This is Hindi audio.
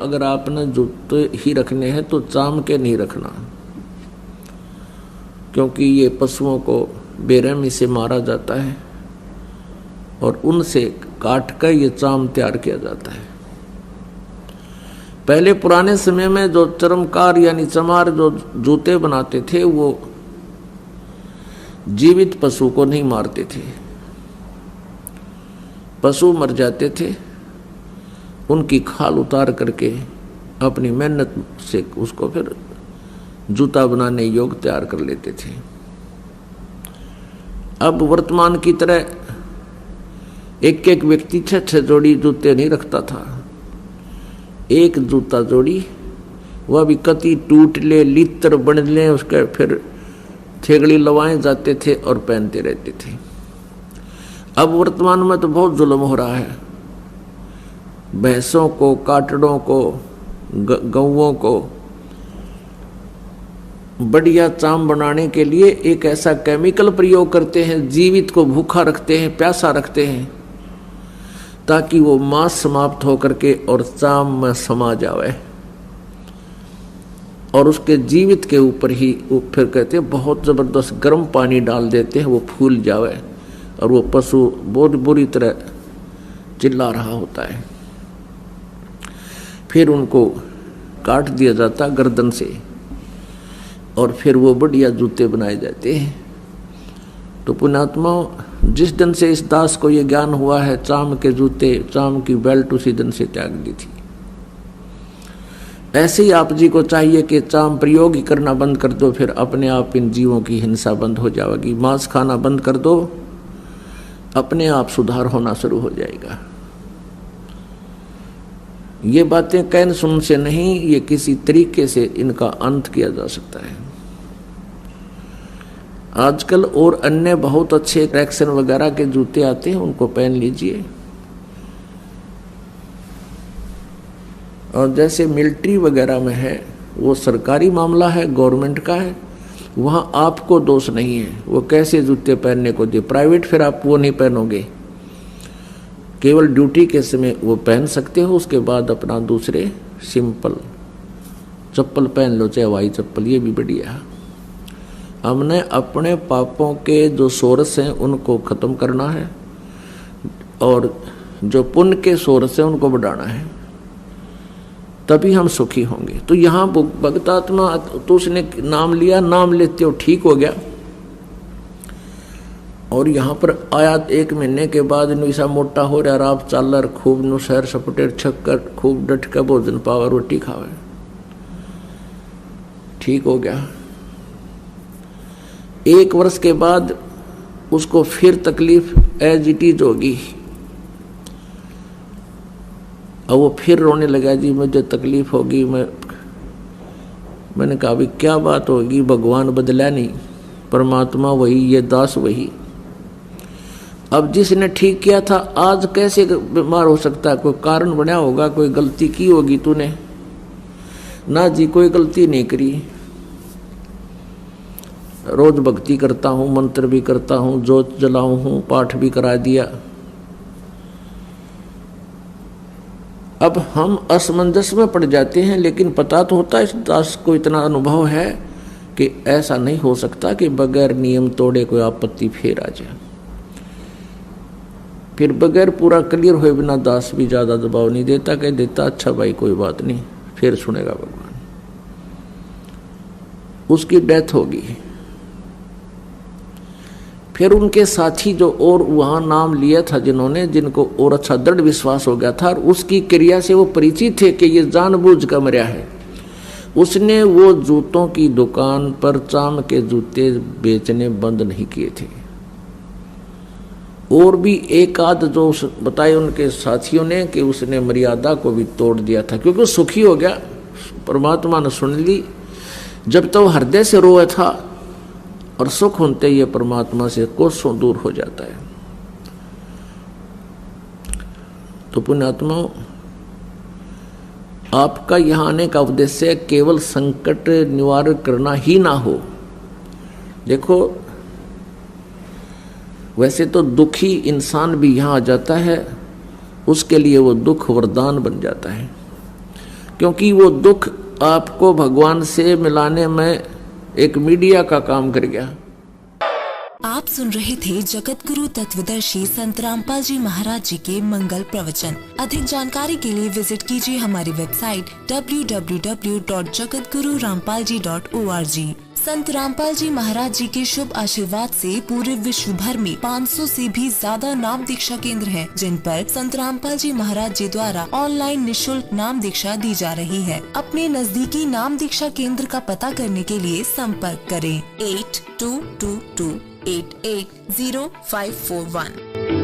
अगर आपने जूते ही रखने हैं तो चाम के नहीं रखना, क्योंकि ये पशुओं को बेरहमी से मारा जाता है और उनसे काट कर ये चाम तैयार किया जाता है। पहले पुराने समय में जो चर्मकार यानी चमार जो जूते बनाते थे वो जीवित पशु को नहीं मारते थे। पशु मर जाते थे, उनकी खाल उतार करके अपनी मेहनत से उसको फिर जूता बनाने योग्य तैयार कर लेते थे। अब वर्तमान की तरह एक एक व्यक्ति 6-6 जोड़ी जूते नहीं रखता था। एक जूता जोड़ी, वह भी कति टूट ले लित्र बन ले, उसके फिर थेगड़ी लवाए जाते थे और पहनते रहते थे। अब वर्तमान में तो बहुत जुल्म हो रहा है। भैंसों को, काटड़ों को, गौओं को बढ़िया चाम बनाने के लिए एक ऐसा केमिकल प्रयोग करते हैं, जीवित को भूखा रखते हैं, प्यासा रखते हैं, ताकि वो मांस समाप्त हो करके और चाम में समा जावे। और उसके जीवित के ऊपर ही वो फिर कहते हैं बहुत जबरदस्त गर्म पानी डाल देते हैं, वो फूल जावे और वो पशु बहुत बुरी तरह चिल्ला रहा होता है। फिर उनको काट दिया जाता गर्दन से और फिर वो बढ़िया जूते बनाए जाते हैं। तो पुण्यात्मा, जिस दिन से इस दास को ये ज्ञान हुआ है चाम के जूते, चाम की बेल्ट उसी दिन से त्याग दी थी। ऐसे ही आप जी को चाहिए कि चाम प्रयोग ही करना बंद कर दो, फिर अपने आप इन जीवों की हिंसा बंद हो जाएगी। मांस खाना बंद कर दो, अपने आप सुधार होना शुरू हो जाएगा। ये बातें कहन सुन से नहीं, ये किसी तरीके से इनका अंत किया जा सकता है। आजकल और अन्य बहुत अच्छे ट्रैक्शन वगैरह के जूते आते हैं, उनको पहन लीजिए। और जैसे मिलिट्री वगैरह में है, वो सरकारी मामला है, गवर्नमेंट का है, वहाँ आपको दोष नहीं है वो कैसे जूते पहनने को दे। प्राइवेट फिर आप वो नहीं पहनोगे, केवल ड्यूटी के समय वो पहन सकते हो, उसके बाद अपना दूसरे सिंपल चप्पल पहन लो, चाहे हवाई चप्पल, ये भी बढ़िया है। हमने अपने पापों के जो सोर्स हैं उनको खत्म करना है और जो पुण्य के सोर्स हैं उनको बढ़ाना है, तभी हम सुखी होंगे। तो यहाँ भक्तात्मा, तो उसने नाम लिया, नाम लेते हो ठीक हो गया। और यहाँ पर आया 1 महीने के बाद ऐसा मोटा हो रहा, आप चालर खूब नु सैर सपटे छक्कर खूब डट कर भोजन पावा, रोटी खावे, ठीक हो गया। 1 वर्ष के बाद उसको फिर तकलीफ एज इट इज होगी। और वो फिर रोने लगा, जी मुझे तकलीफ होगी। मैंने कहा, अभी क्या बात होगी, भगवान बदला नहीं, परमात्मा वही, ये दास वही। अब जिसने ठीक किया था आज कैसे बीमार हो सकता है? कोई कारण बना होगा, कोई गलती की होगी तूने। ना जी, कोई गलती नहीं करी, रोज भक्ति करता हूँ, मंत्र भी करता हूँ, जोत जलाऊं हूँ, पाठ भी करा दिया। अब हम असमंजस में पड़ जाते हैं, लेकिन पता तो होता है, इस दास को इतना अनुभव है कि ऐसा नहीं हो सकता कि बगैर नियम तोड़े कोई आपत्ति फिर आ जाए। फिर बगैर पूरा क्लियर हुए बिना दास भी ज्यादा दबाव नहीं देता, कह देता अच्छा भाई कोई बात नहीं, फिर सुनेगा भगवान। उसकी डेथ होगी। फिर उनके साथी जो और वहां नाम लिया था जिन्होंने, जिनको और अच्छा दृढ़ विश्वास हो गया था और उसकी क्रिया से वो परिचित थे कि ये जानबूझ कर मरा है, उसने वो जूतों की दुकान पर चाम के जूते बेचने बंद नहीं किए थे। और भी एक आध जो बताए उनके साथियों ने कि उसने मर्यादा को भी तोड़ दिया था, क्योंकि सुखी हो गया, परमात्मा ने सुन ली। जब तो हृदय से रोया था और सुख होते ये परमात्मा से कोसों दूर हो जाता है। तो पुण्यात्मा, आपका यहाँ आने का उद्देश्य केवल संकट निवारण करना ही ना हो। देखो, वैसे तो दुखी इंसान भी यहाँ आ जाता है, उसके लिए वो दुख वरदान बन जाता है। क्योंकि वो दुख आपको भगवान से मिलाने में एक मीडिया का काम कर गया। आप सुन रहे थे जगत गुरु तत्वदर्शी संत रामपाल जी महाराज जी के मंगल प्रवचन। अधिक जानकारी के लिए विजिट कीजिए हमारी वेबसाइट www.jagatgururampalji.org। संत रामपाल जी महाराज जी के शुभ आशीर्वाद से पूरे विश्व भर में 500 से भी ज्यादा नाम दीक्षा केंद्र हैं, जिन पर संत रामपाल जी महाराज जी द्वारा ऑनलाइन निशुल्क नाम दीक्षा दी जा रही है। अपने नजदीकी नाम दीक्षा केंद्र का पता करने के लिए संपर्क करें 8222880541।